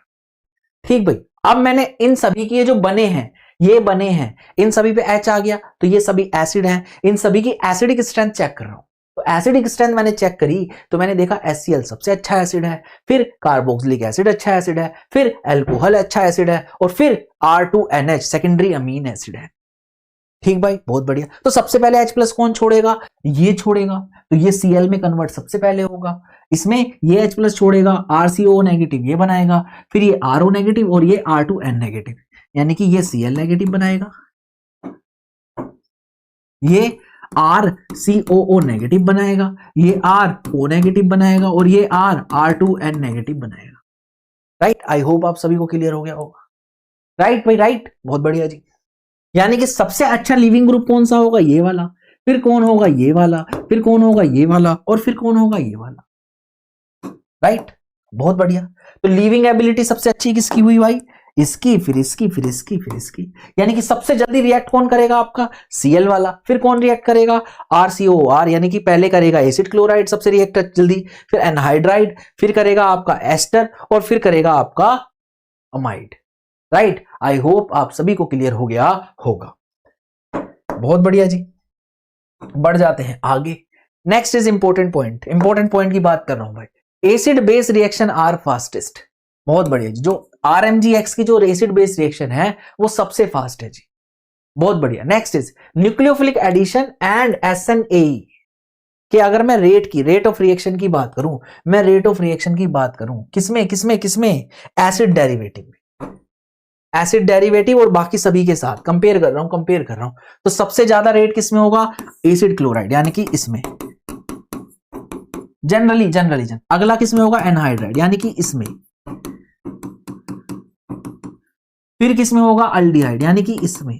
ठीक भाई, अब मैंने इन सभी के जो बने हैं, ये बने हैं, इन सभी पे H आ गया तो ये सभी एसिड हैं, इन सभी की एसिडिक स्ट्रेंथ चेक कर रहा हूं। तो एसिडिक स्ट्रेंथ मैंने चेक करी तो मैंने देखा HCl सबसे अच्छा एसिड है, फिर कार्बोक्सिलिक एसिड अच्छा एसिड है, फिर अल्कोहल अच्छा एसिड है और फिर R2NH सेकेंडरी अमीन एसिड है। ठीक भाई, बहुत बढ़िया। तो सबसे पहले H+ कौन छोड़ेगा, ये छोड़ेगा, तो ये Cl में कन्वर्ट सबसे पहले होगा। इसमें ये H+ छोड़ेगा, RCO नेगेटिव ये बनाएगा, फिर ये RO नेगेटिव और ये R2N नेगेटिव, यानी कि ये Cl नेगेटिव बनाएगा, ये RCOO नेगेटिव बनाएगा, ये RO नेगेटिव बनाएगा और ये R2N नेगेटिव बनाएगा। राइट, आई होप आप सभी को क्लियर हो गया होगा। राइट भाई, राइट, बहुत बढ़िया जी। यानी कि सबसे अच्छा लिविंग ग्रुप कौन सा होगा, ये वाला, फिर कौन होगा ये वाला, फिर कौन होगा ये वाला और फिर कौन होगा ये वाला। राइट, बहुत बढ़िया। तो लिविंग एबिलिटी सबसे अच्छी किसकी हुई भाई, इसकी, फिर इसकी, फिर इसकी, फिर इसकी। यानी कि सबसे जल्दी रिएक्ट कौन करेगा आपका, Cl वाला, फिर कौन रिएक्ट करेगा, RCOR, यानी कि पहले करेगा एसिड क्लोराइड सबसे रिएक्ट जल्दी, फिर एनहाइड्राइड, फिर करेगा आपका एस्टर और फिर करेगा आपका अमाइड। राइट, आई होप आप सभी को क्लियर हो गया होगा। बहुत बढ़िया जी, बढ़ जाते हैं आगे। Next is important point, important point की बात कर रहा हूं भाई। Acid base reaction are fastest. बहुत बढ़िया जी, जो RMGX की जो एसिड बेस रिएक्शन है वो सबसे फास्ट है जी, बहुत बढ़िया। Next is nucleophilic addition and SNAE कि अगर मैं रेट ऑफ रिएक्शन की बात करूं, मैं रेट ऑफ रिएक्शन की बात करूं किसमें किसमें किसमें, एसिड डेरिवेटिव में, एसिड डेरिवेटिव और बाकी सभी के साथ कंपेयर कर रहा हूं। तो सबसे ज्यादा रेट किसमें होगा, एसिड क्लोराइड, यानी कि इसमें जनरली अगला किसमें होगा, एनहाइड्राइड, यानी कि इसमें, फिर किसमें होगा, अल्डिहाइड, यानी कि इसमें।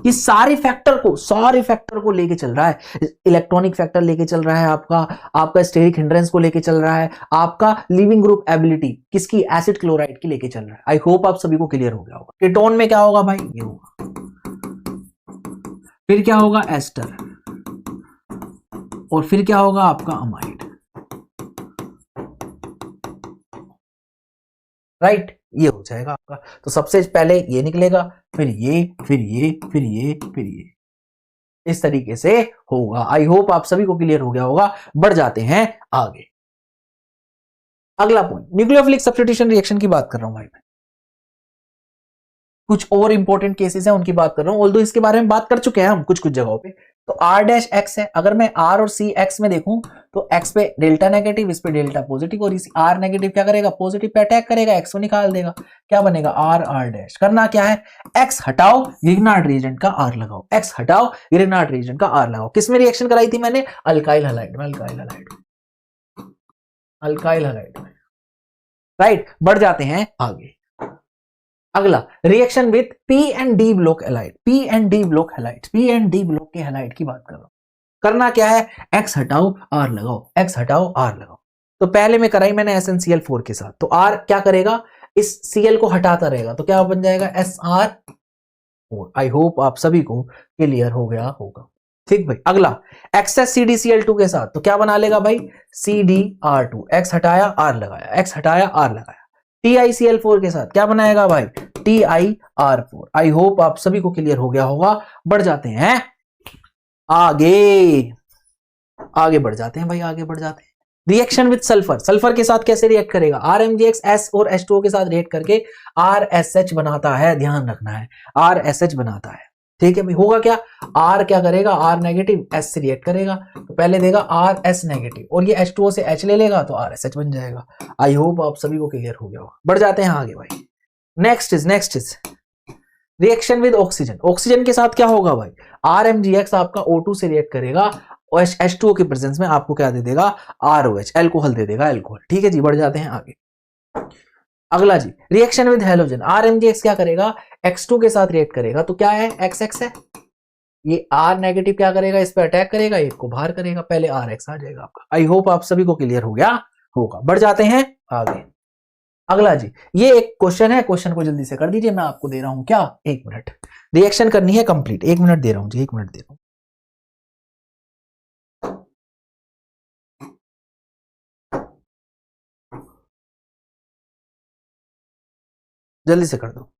ये सारे फैक्टर को लेके चल रहा है, इलेक्ट्रॉनिक फैक्टर लेके चल रहा है आपका स्टेरिक हिंड्रेंस को लेके चल रहा है, आपका लिविंग ग्रुप एबिलिटी किसकी, एसिड क्लोराइड की लेके चल रहा है। आई होप आप सभी को क्लियर हो गया होगा। कीटोन में क्या होगा भाई, ये होगा, फिर क्या होगा, एस्टर, और फिर क्या होगा आपका अमाइड। राइट, ये हो जाएगा आपका। तो सबसे पहले ये निकलेगा, फिर ये, फिर ये, फिर ये, फिर ये, इस तरीके से होगा। आई होप आप सभी को क्लियर हो गया होगा। बढ़ जाते हैं आगे। अगला पॉइंट, न्यूक्लियोफिलिक सब्स्टिट्यूशन रिएक्शन की बात कर रहा हूं भाई मैं। कुछ और इंपॉर्टेंट केसेस हैं उनकी बात कर रहा हूं, ऑल्दो इसके बारे में बात कर चुके हैं हम कुछ जगहों पे। तो R-X है, अगर मैं R और CX में देखूं तो X पे डेल्टा नेगेटिव, इस पे डेल्टा पॉजिटिव, और इस R नेगेटिव क्या करेगा, पॉजिटिव पे अटैक करेगा, X को निकाल देगा, क्या बनेगा, R-R'। करना क्या है, X हटाओ, ग्रिग्नार्ड रिएजेंट का R लगाओ, X हटाओ, ग्रिग्नार्ड रिएजेंट का R लगाओ। किसमें रिएक्शन कराई थी मैंने, अल्काइल हैलाइड में, अल्काइल हैलाइड में। राइट, बढ़ जाते हैं आगे। अगला reaction with P&D block halide, P&D block के हैलाइड की बात कर रहा हूं। करना क्या है, X हटाओ R लगाओ, X हटाओ R लगाओ। तो पहले में कराई मैंने SnCl4 के साथ, तो R क्या करेगा, इस Cl को हटाता रहेगा, तो क्या बन जाएगा, SR4। आई होप आप सभी को क्लियर हो गया होगा। ठीक भाई, अगला एक्सेस CdCl2 के साथ, तो क्या बना लेगा भाई, CdR2, X हटाया R लगाया, X हटाया R लगाया। TiCl4 के साथ क्या बनाएगा भाई, TiR4। आई होप आप सभी को क्लियर हो गया होगा। बढ़ जाते हैं आगे बढ़ जाते हैं भाई, आगे बढ़ जाते हैं। रिएक्शन विद सल्फर, सल्फर के साथ कैसे रिएक्ट करेगा, RMGX S और H2O के साथ रिएक्ट करके RSH बनाता है, ध्यान रखना है, RSH बनाता है। ठीक है भाई, होगा क्या, R क्या करेगा, R नेगेटिव S से रिएक्ट करेगा, तो पहले देगा RS नेगेटिव और ये H2O से H ले लेगा तो RSH बन जाएगा। आई होप आप सभी को क्लियर हो गया होगा। बढ़ जाते हैं आगे भाई। Next is reaction with oxygen, oxygen के साथ क्या होगा भाई, RMGX आपका O2 से रिएक्ट करेगा और H2O के प्रेजेंस में आपको क्या दे देगा, ROH, अल्कोहल दे देगा, अल्कोहल। ठीक है जी, बढ़ जाते हैं आगे। अगला जी, रिएक्शन विद हेलोजन, RMgX क्या करेगा, X2 के साथ रिएक्ट करेगा, तो क्या है, XX है, ये R नेगेटिव क्या करेगा, इस पे अटैक करेगा, एक को बाहर करेगा, पहले RX आ जाएगा आपका। आई होप आप सभी को क्लियर हो गया होगा। बढ़ जाते हैं आगे। अगला जी, ये एक क्वेश्चन है, क्वेश्चन को जल्दी से कर दीजिए, मैं आपको दे रहा हूं क्या, 1 मिनट, रिएक्शन करनी है कंप्लीट, 1 मिनट दे रहा हूं जी, 1 मिनट दे रहा हूं। जल्दी से कर दो।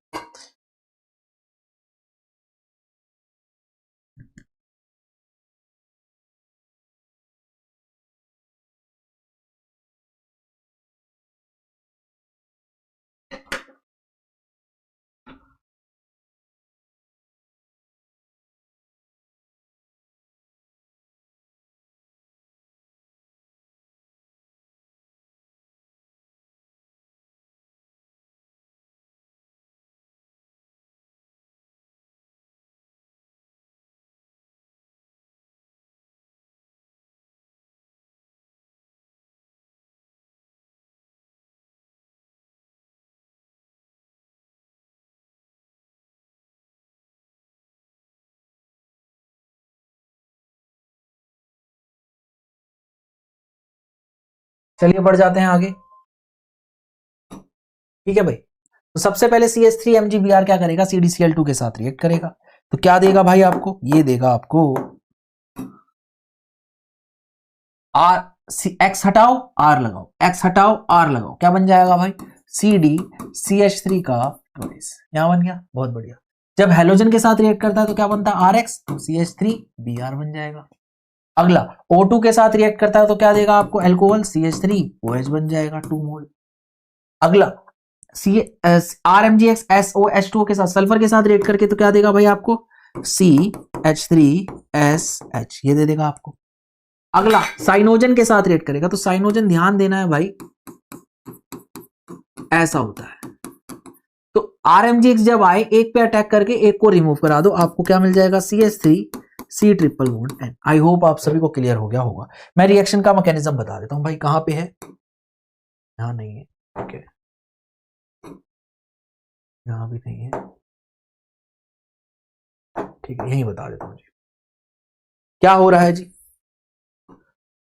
चलिए बढ़ जाते हैं आगे, ठीक है भाई। तो सबसे पहले CH3MgBr क्या करेगा, CdCl2 के साथ रिएक्ट करेगा, तो क्या देगा भाई आपको, ये देगा आपको R, X हटाओ R लगाओ, X हटाओ R लगाओ, क्या बन जाएगा भाई, CdCH3 का ट्वाइस, यहां बन गया, बहुत बढ़िया। जब हेलोजन के साथ रिएक्ट करता है तो क्या बनता है, RX, तो CH3Br बन जाएगा। अगला O2 के साथ रिएक्ट करता है तो क्या देगा आपको, एल्कोहल, CH3OH बन जाएगा 2 मोल। अगला RMgX SOH2 के साथ सल्फर के साथ रिएक्ट करके तो क्या देगा भाई आपको, CH3SH, ये दे देगा आपको। अगला साइनोजन के साथ रिएक्ट करेगा, तो साइनोजन ध्यान देना है भाई, ऐसा होता है। तो RMgX जब आए, एक पे अटैक करके एक को रिमूव करा दो, आपको क्या मिल जाएगा, CH3C ट्रिपल बॉन्ड N। आई होप आप सभी को क्लियर हो गया होगा। मैं रिएक्शन का मैकेनिज्म बता देता हूं भाई, कहां पे है, यहां नहीं है, ओके, यहां भी नहीं है, ठीक है, यही बता देता हूं जी। क्या हो रहा है जी,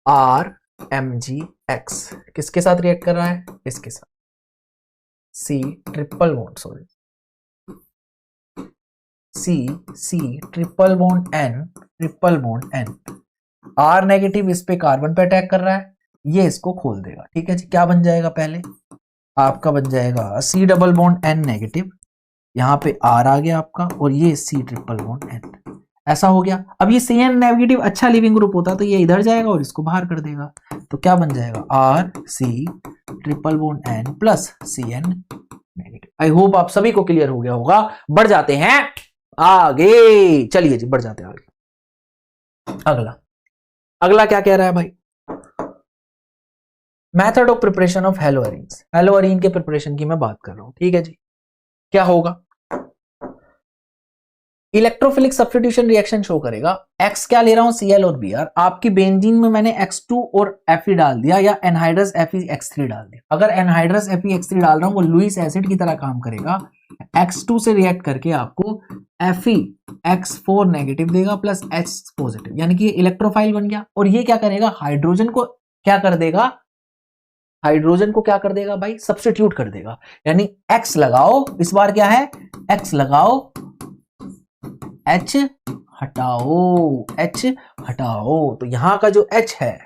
RMgX किसके साथ रिएक्ट कर रहा है, इसके साथ, C triple bond, sorry, C triple bond N, R negative इस पे कार्बन पे अटैक कर रहा है, ये इसको खोल देगा, ठीक है जी। क्या बन जाएगा, पहले आपका बन जाएगा C double bond N negative, यहां पे R आ गया आपका, और ये C ट्रिपल बॉन्ड N, ऐसा हो गया। अब ये CN नेगेटिव अच्छा लिविंग ग्रुप होता तो ये इधर जाएगा और इसको बाहर कर देगा, तो क्या बन जाएगा, RC triple bond N plus CN negative. आई होप आप सभी को क्लियर हो गया होगा। बढ़ जाते हैं आगे, चलिए जी बढ़ जाते हैं आगे। अगला क्या कह रहा है भाई, मेथड ऑफ प्रिपरेशन ऑफ हेलोअरीन्स, हेलोअरीन के प्रिपरेशन की मैं बात कर रहा हूं, ठीक है जी। क्या होगा, इलेक्ट्रोफिलिक सब्स्टिट्यूशन रिएक्शन शो करेगा, X क्या ले रहा हूं, Cl और Br, आपकी बेंजीन में मैंने X2 और Fe डाल दिया, या एनहाइड्रस FeX3 डाल दिया। अगर एनहाइड्रस FeX3 डाल रहा हूं, वो लुईस एसिड की तरह काम करेगा, X2 से रिएक्ट करके आपको FeX4 नेगेटिव देगा प्लस H पॉजिटिव, यानी कि इलेक्ट्रोफाइल बन गया। और ये क्या करेगा, हाइड्रोजन को क्या कर देगा, हाइड्रोजन को क्या कर देगा भाई, सब्स्टिट्यूट कर देगा, यानी X लगाओ, इस बार क्या है, X लगाओ, H हटाओ, तो यहां का जो H है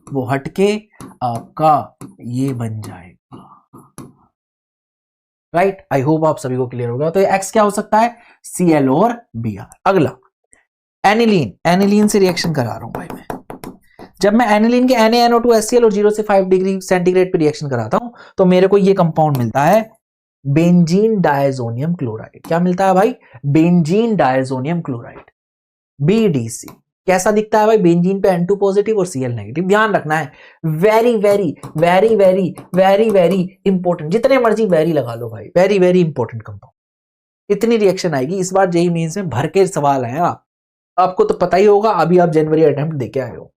वो हटके आपका ये बन जाएगा, राइट। आई होप आप सभी को क्लियर होगा। तो X क्या हो सकता है, Cl और Br। अगला एनिलीन से रिएक्शन करा रहा हूं भाई मैं। जब मैं एनिलीन के NaNO2HCl और 0 से 5 डिग्री सेंटीग्रेड पे रिएक्शन कराता हूं, तो मेरे को ये कंपाउंड मिलता है, बेंजीन डायजोनियम क्लोराइड। क्या मिलता है भाई, बेंजीन डायजोनियम क्लोराइड, BDC। कैसा दिखता है भाई, बेंजीन पे N2 पॉजिटिव और Cl नेगेटिव। ध्यान रखना है, very very very very very very important, जितने मर्जी वेरी लगा लो भाई, वेरी वेरी इंपॉर्टेंट कंपाउंड। इतनी रिएक्शन आएगी इस बार जेईई मेंस में, भर के सवाल आए आपको तो पता ही होगा, अभी आप जनवरी अटेम्प्ट देके आए हो।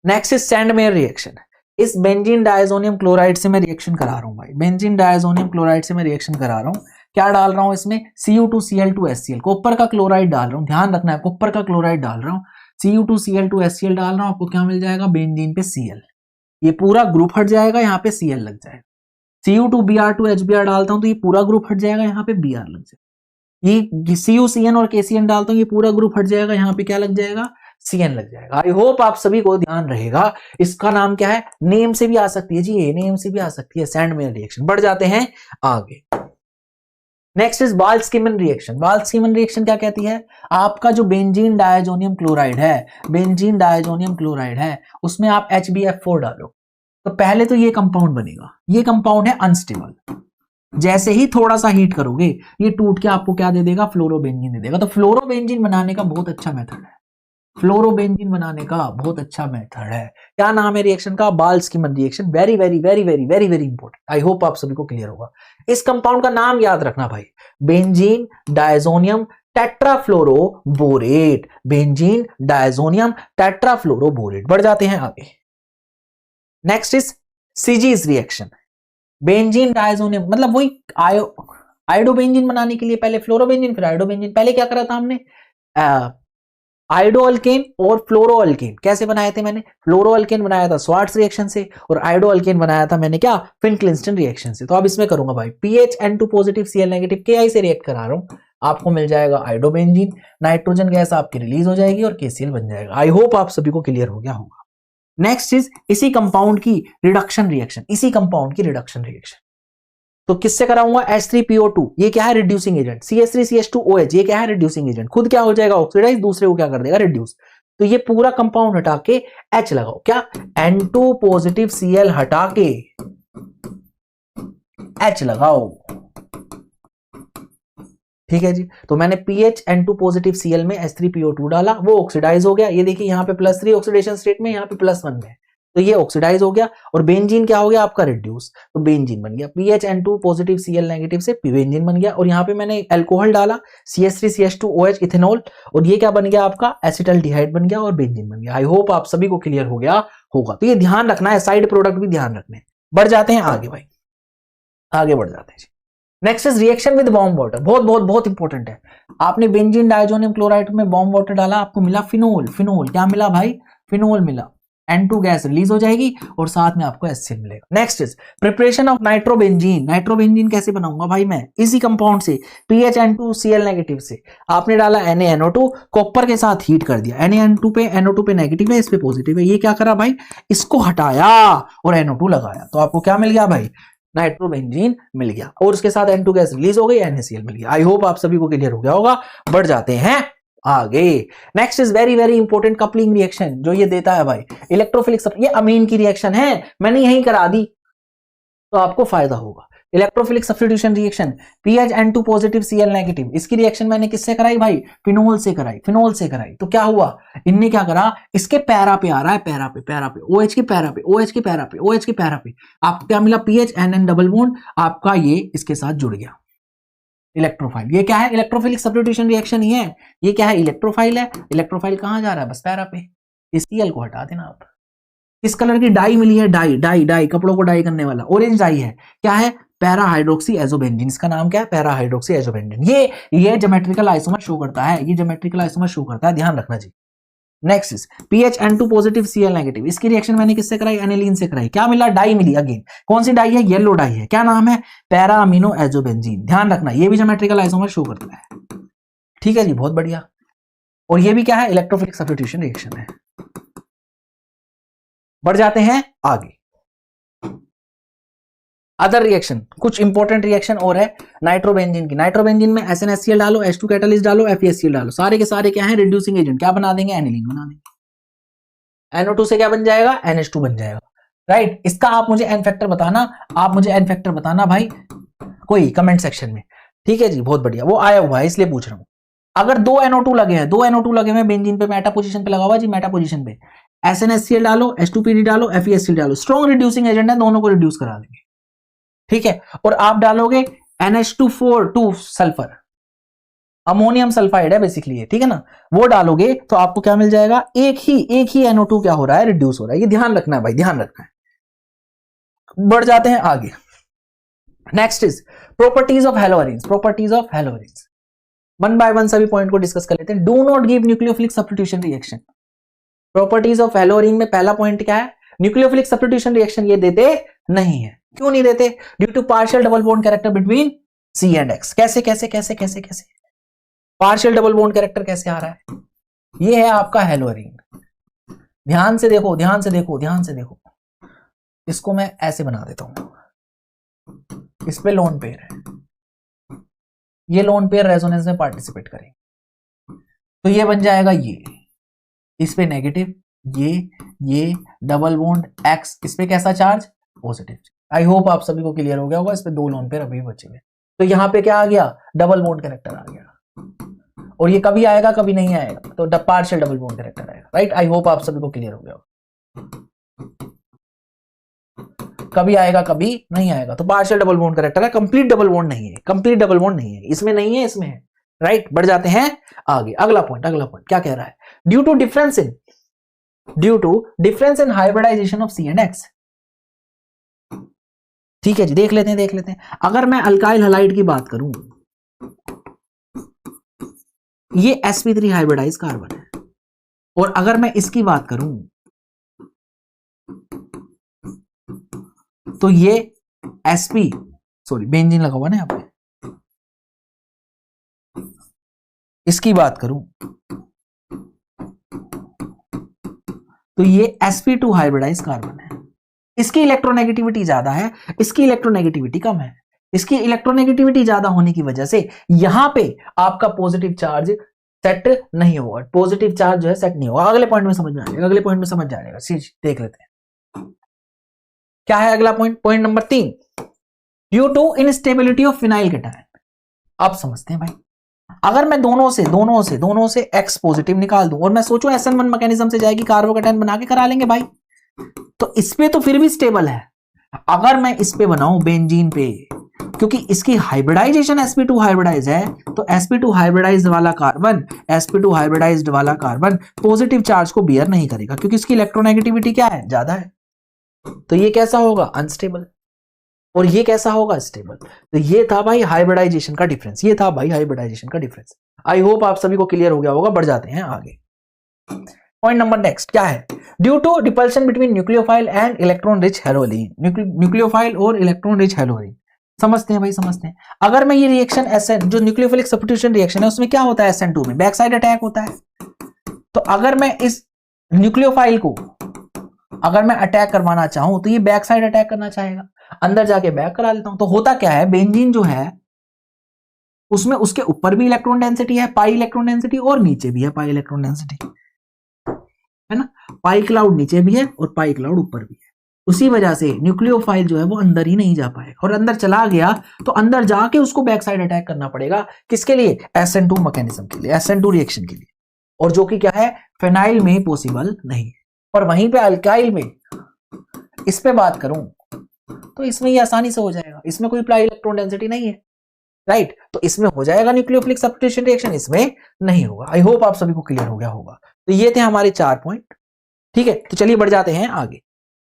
Next is Sandmeyer reaction. इस बेंजीन डायजोनियम क्लोराइड से मैं रिएक्शन करा रहा हूं भाई, बेंजीन डायजोनियम क्लोराइड से मैं रिएक्शन करा रहा हूं। क्या डाल रहा हूं इसमें, Cu2Cl2HCl, कॉपर का क्लोराइड डाल रहा हूं, ध्यान रखना है कॉपर का क्लोराइड डाल रहा हूं, Cu2Cl2HCl डाल रहा हूं, आपको क्या मिल जाएगा, बेंजीन पे Cl, ये पूरा ग्रुप हट जाएगा, यहाँ पे Cl लग जाएगा। Cu2Br2HBr डालता हूं तो ये पूरा ग्रुप हट जाएगा, यहाँ पे Br लग जाएगा। ये CuCN और KCN डालता हूं, ये पूरा ग्रुप हट जाएगा, यहाँ पे क्या लग जाएगा, CN लग जाएगा। आई होप आप सभी को ध्यान रहेगा। इसका नाम क्या है, नेम से भी आ सकती है जी, ये नेम से भी आ सकती है, सैंडमेयर रिएक्शन। बढ़ जाते हैं आगे। Next is Balz Schiemann reaction. Balz Schiemann reaction क्या कहती है, आपका जो बेंजीन डायजोनियम क्लोराइड है, बेंजीन डायजोनियम क्लोराइड है, उसमें आप HbF4 डालो तो पहले तो ये कंपाउंड बनेगा, ये कंपाउंड है अनस्टेबल। जैसे ही थोड़ा सा हीट करोगे ये टूट के आपको क्या दे देगा, फ्लोरोबेंजीन दे देगा। तो फ्लोरोबेंजीन बनाने का बहुत अच्छा मेथड है, फ्लोरोबेंजीन बनाने का बहुत अच्छा मेथड है। क्या नाम है रिएक्शन का, Balz Schiemann reaction. Very very very very very very important. I hope आप सभी को क्लियर होगा। इस कंपाउंड का नाम याद रखना भाई, benzene diazonium tetrafluoroborate, benzene diazonium tetrafluoroborate. बढ़ जाते हैं आगे। नेक्स्ट इज सीजीज रिएक्शन। बेंजीन डायजोनियम मतलब वही आयोडोबेंजीन बनाने के लिए पहले फ्लोरोबेंजीन फिर आयोडोबेंजीन। पहले क्या करा था हमने, आयोडोअल्केन और फ्लोरोअल्केन कैसे बनाए थे मैंने, फ्लोरोअल्केन बनाया था स्वार्ट्स रिएक्शन से और आयोडोअल्केन बनाया था मैंने क्या, फिन-क्लिंस्टन रिएक्शन से। तो अब इसमें करूंगा भाई PHN2 positive Cl negative Ki से रिएक्ट करा रहा हूं, आपको मिल जाएगा आयोडोबेंजीन, नाइट्रोजन गैस आपकी रिलीज हो जाएगी और KCl बन जाएगा। आई होप आप सभी को क्लियर हो गया होगा। नेक्स्ट इज इसी कंपाउंड की रिडक्शन रिएक्शन, इसी कंपाउंड की रिडक्शन रिएक्शन। तो किससे कराऊंगा, H3PO2, ये क्या है रिड्यूसिंग एजेंट, CH3CH2OH, ये क्या है रिड्यूसिंग एजेंट, खुद क्या हो जाएगा ऑक्सीडाइज, दूसरे को क्या कर देगा रिड्यूस। तो ये पूरा कंपाउंड हटा के H लगाओ, क्या N2 पॉजिटिव Cl हटा के H लगाओ, ठीक है जी। तो मैंने PHN2 पॉजिटिव Cl में H3PO2 डाला, वो ऑक्सीडाइज हो गया। ये देखिए यहाँ पे +3 ऑक्सीडेशन स्टेट में, यहाँ पे +1 में, तो ये ऑक्सीडाइज हो गया और बेंजीन क्या हो गया आपका रिड्यूस, तो बेंजीन बन गया। PHN2 पॉजिटिव Cl नेगेटिव से बेंजीन बन गया और यहाँ पे मैंने अल्कोहल डाला CH3CH2OH इथेनॉल, और ये क्या बन गया आपका एसिटल्डिहाइड बन गया और बेंजीन बन गया। आई होप आप सभी को क्लियर हो गया होगा। तो ये ध्यान रखना है, साइड प्रोडक्ट भी ध्यान रखने। बढ़ जाते हैं आगे भाई, आगे बढ़ जाते हैं। Next is reaction with warm water, बहुत बहुत बहुत इंपॉर्टेंट है। आपने बेंजीन डायजोनियम क्लोराइड में वार्म वाटर डाला, आपको मिला फिनोल, फिनोल क्या मिला भाई, फिनोल मिला, N2 गैस रिलीज हो जाएगी और साथ में आपको HCl मिलेगा। Next is preparation of nitrobenzene. Nitrobenzene कैसे बनाऊंगा भाई मैं, इसी कंपाउंड से PHN2 Cl नेगेटिव से आपने डाला NaNO2, कॉपर के साथ हीट कर दिया, NaN2 पे NO2 पे नेगेटिव है, इस पे पॉजिटिव है, ये क्या करा भाई, इसको हटाया और NO2 लगाया, तो आपको क्या मिल गया भाई, नाइट्रोबेंजीन मिल गया और उसके साथ N2 गैस रिलीज हो गई, NaCl मिल गया। आई होप आप सभी को क्लियर हो गया होगा। बढ़ जाते हैं आगे। Next is very very important coupling reaction, जो ये देता है भाई इलेक्ट्रोफिलिक, ये अमीन की रिएक्शन है, मैंने यहीं करा दी तो आपको फायदा होगा। Electrophilic substitution reaction, PHN2 positive Cl negative, इसकी रिएक्शन मैंने किससे कराई भाई, फिनोल से कराई, फिनोल से कराई। तो क्या हुआ, इनने क्या करा, इसके पैरा पे आ रहा है, पैरा पे, पैरा पे OH के पैरा पे, OH के पैरा पे, OH के पैरा पे, आपको क्या मिला PHNN डबल बॉन्ड, आपका ये इसके साथ जुड़ गया इलेक्ट्रोफाइल। ये क्या है, इलेक्ट्रोफिलिक सब्स्टिट्यूशन रिएक्शन ही है। ये क्या है, इलेक्ट्रोफाइल है। इलेक्ट्रोफाइल कहां जा रहा है, बस पैरा पे। इस Cl को हटा देना आप। इस कलर की डाई मिली है, डाई डाई डाई, कपड़ों को डाई करने वाला ऑरेंज डाई है, क्या है, पैरा हाइड्रोक्सी एजोबेंजीन। इसका नाम क्या है, पैरा हाइड्रोक्सी एजोबेंजीन। ये ज्योमेट्रिकल आइसोमर शो करता है, ये ज्योमेट्रिकल आइसोमर शो करता है, ध्यान रखना जी। Next is PHN2 positive Cl negative, इसकी रिएक्शन मैंने किससे कराई, एनिलीन से कराई। क्या मिला, डाई मिली अगेन, कौन सी डाई है, येलो डाई है, क्या नाम है, पैरा अमीनो एजोबेंजीन। ध्यान रखना, ये भी ज्योमेट्रिकल आइसोमर शो करता है, ठीक है जी, बहुत बढ़िया। और ये भी क्या है, इलेक्ट्रोफिलिक सब्स्टिट्यूशन रिएक्शन है। बढ़ जाते हैं आगे। अदर रिएक्शन, कुछ इंपॉर्टेंट रिएक्शन और है नाइट्रोबेंजीन की। नाइट्रोबेंजीन में SnHCl डालो, H2 कैटलिस्ट डालो, FeHCl डालो, सारे के सारे क्या है रिड्यूसिंग एजेंट, क्या बना देंगे, एनिलीन बना देंगे। NO2 से क्या बन जाएगा, NH2 बन जाएगा, राइट। इसका आप मुझे एन फैक्टर बताना, आप मुझे एन फैक्टर बताना भाई कोई कमेंट सेक्शन में, ठीक है जी, बहुत बढ़िया। वो आया हुआ है इसलिए पूछ रहा हूं। अगर 2 NO2 लगे हैं, 2 NO2 लगे हुए बेंजीन पे, मेटा पोजीशन पे लगा हुआ जी, मेटा पोजीशन पे SnHCl डालो, H2PD डालो, FeHCl डालो, स्ट्रॉन्ग रिड्यूसिंग एजेंट है, दोनों को रिड्यूस करा देंगे, ठीक है। और आप डालोगे NH2 सल्फर, अमोनियम सल्फाइड है बेसिकली ये, ठीक है ना, वो डालोगे तो आपको क्या मिल जाएगा, एक ही NO2 क्या हो रहा है, रिड्यूस हो रहा है। ये ध्यान रखना है भाई, ध्यान रखना है। बढ़ जाते हैं आगे। Next is properties of haloarenes. Properties of haloarenes, one by one सभी पॉइंट को डिस्कस कर लेते हैं। Do not give nucleophilic substitution reaction. Properties of haloarene में पहला पॉइंट क्या है? न्यूक्लियोफिलिक सब्स्टिट्यूशन रिएक्शन ये देते नहीं है। क्यों नहीं देते? Due to partial double bond character between C and X. कैसे कैसे कैसे कैसे कैसे पार्शियल डबल बॉन्ड कैरेक्टर कैसे आ रहा है? ये है आपका हेलोअरीन। ध्यान से देखो, ध्यान से देखो, ध्यान से देखो। इसको मैं ऐसे बना देता हूं, इस पे लोन पेयर है, ये लोन पेयर रेजोनेंस में पार्टिसिपेट करेंगे तो ये बन जाएगा ये, इस पे नेगेटिव, ये डबल बॉन्ड एक्स, इस पे कैसा चार्ज? पॉजिटिव। आई होप आप सभी को क्लियर हो गया होगा। इस पे दो लोन पेयर अभी बचे हुए, तो यहां पे क्या आ गया? डबल बॉन्ड कैरेक्टर आ गया। और ये कभी आएगा कभी नहीं आएगा, तो पार्शियल डबल बॉन्ड कैरेक्टर आएगा, राइट। आई होप आप सभी को क्लियर हो गया होगा। कभी आएगा कभी नहीं आएगा, तो पार्शियल डबल बॉन्ड कैरेक्टर है, कंप्लीट डबल बॉन्ड नहीं है, कंप्लीट डबल बॉन्ड नहीं है, इसमें नहीं है, इसमें है, राइट। बढ़ जाते हैं आगे। अगला पॉइंट क्या कह रहा है? Due to difference in hybridisation of C and X. ठीक है जी, देख लेते हैं। अगर मैं अल्काइल हैलाइड की बात करूं, ये sp3 हाइब्रिडाइज कार्बन है, और अगर मैं इसकी बात करूं तो ये बेंजीन लगा हुआ ना यहाँ पे, इसकी बात करूं तो ये sp2 हाइब्रिडाइज कार्बन है। इसकी इलेक्ट्रोनेगेटिविटी ज्यादा है, इसकी इलेक्ट्रोनेगेटिविटी कम है। इसकी इलेक्ट्रोनेगेटिविटी ज्यादा होने की वजह से यहां पे आपका पॉजिटिव चार्ज सेट नहीं होगा, पॉजिटिव चार्ज जो है सेट नहीं होगा। अगले पॉइंट में समझ में आ जाएगा, अगले पॉइंट में समझ जाएगा। देख लेते हैं क्या है अगला point number 3, due to instability of phenyl cation. आप समझते हैं भाई, अगर मैं दोनों से एक्स पॉजिटिव निकाल दूं और मैं सोचूं SN1 मैकेनिज्म से जाएगी, कार्बोकैटायन बना के करा लेंगे भाई, तो इस पे तो फिर भी स्टेबल है। अगर मैं इस पे बनाऊं बेंजीन पे, क्योंकि इसकी हाइब्रिडाइजेशन sp2 हाइब्रिडाइज है, तो sp2 हाइब्रिडाइज्ड वाला कार्बन पॉजिटिव चार्ज को बियर नहीं करेगा, क्योंकि इसकी इलेक्ट्रोनेगेटिविटी क्या है? ज्यादा है। तो ये कैसा होगा? अनस्टेबल। और ये कैसा होगा? स्टेबल। तो ये था भाई हाइब्रिडाइजेशन का डिफरेंस, आई होप आप सभी को क्लियर हो गया होगा। बढ़ जाते हैं आगे। पॉइंट नंबर नेक्स्ट क्या है? Due to repulsion between nucleophile and electron rich haloarene. Nucleophile और इलेक्ट्रॉन रिच हेलोअरीन समझते हैं भाई, समझते हैं। अगर मैं ये रिएक्शन SN जो न्यूक्लियोफिलिक सब्स्टिट्यूशन रिएक्शन है, उसमें क्या होता है? SN2 में बैक साइड अटैक होता है। तो अगर मैं इस न्यूक्लियोफाइल को अगर मैं अटैक करवाना चाहूं तो ये बैक साइड अटैक करना चाहेगा, अंदर जाके बैक करा लेता हूं। तो होता क्या है? बेंजीन जो है उसमें उसके ऊपर भी इलेक्ट्रॉन डेंसिटी है, पाई इलेक्ट्रॉन डेंसिटी, और नीचे भी है पाई इलेक्ट्रॉन डेंसिटी, है ना। पाई क्लाउड नीचे भी है और पाई क्लाउड ऊपर भी है। उसी वजह से न्यूक्लियोफाइल जो है वो अंदर ही नहीं जा पाएगा, और अंदर चला गया तो अंदर जाके उसको बैक साइड अटैक करना पड़ेगा। किसके लिए? SN2 मैकेनिज्म के लिए, SN2 रिएक्शन के लिए, और जो कि क्या है? फिनाइल में पॉसिबल नहीं है। और वहीं पे अल्काइल में इस पे बात करूं तो इसमें ये आसानी से हो जाएगा, इसमें कोई पाई इलेक्ट्रॉन डेंसिटी नहीं है, राइट। तो इसमें हो जाएगा न्यूक्लियोफिलिक सब्स्टिट्यूशन रिएक्शन, इसमें नहीं होगा। आई होप आप सभी को क्लियर हो गया होगा। तो ये थे हमारे 4 पॉइंट, ठीक है। तो चलिए बढ़ जाते हैं आगे।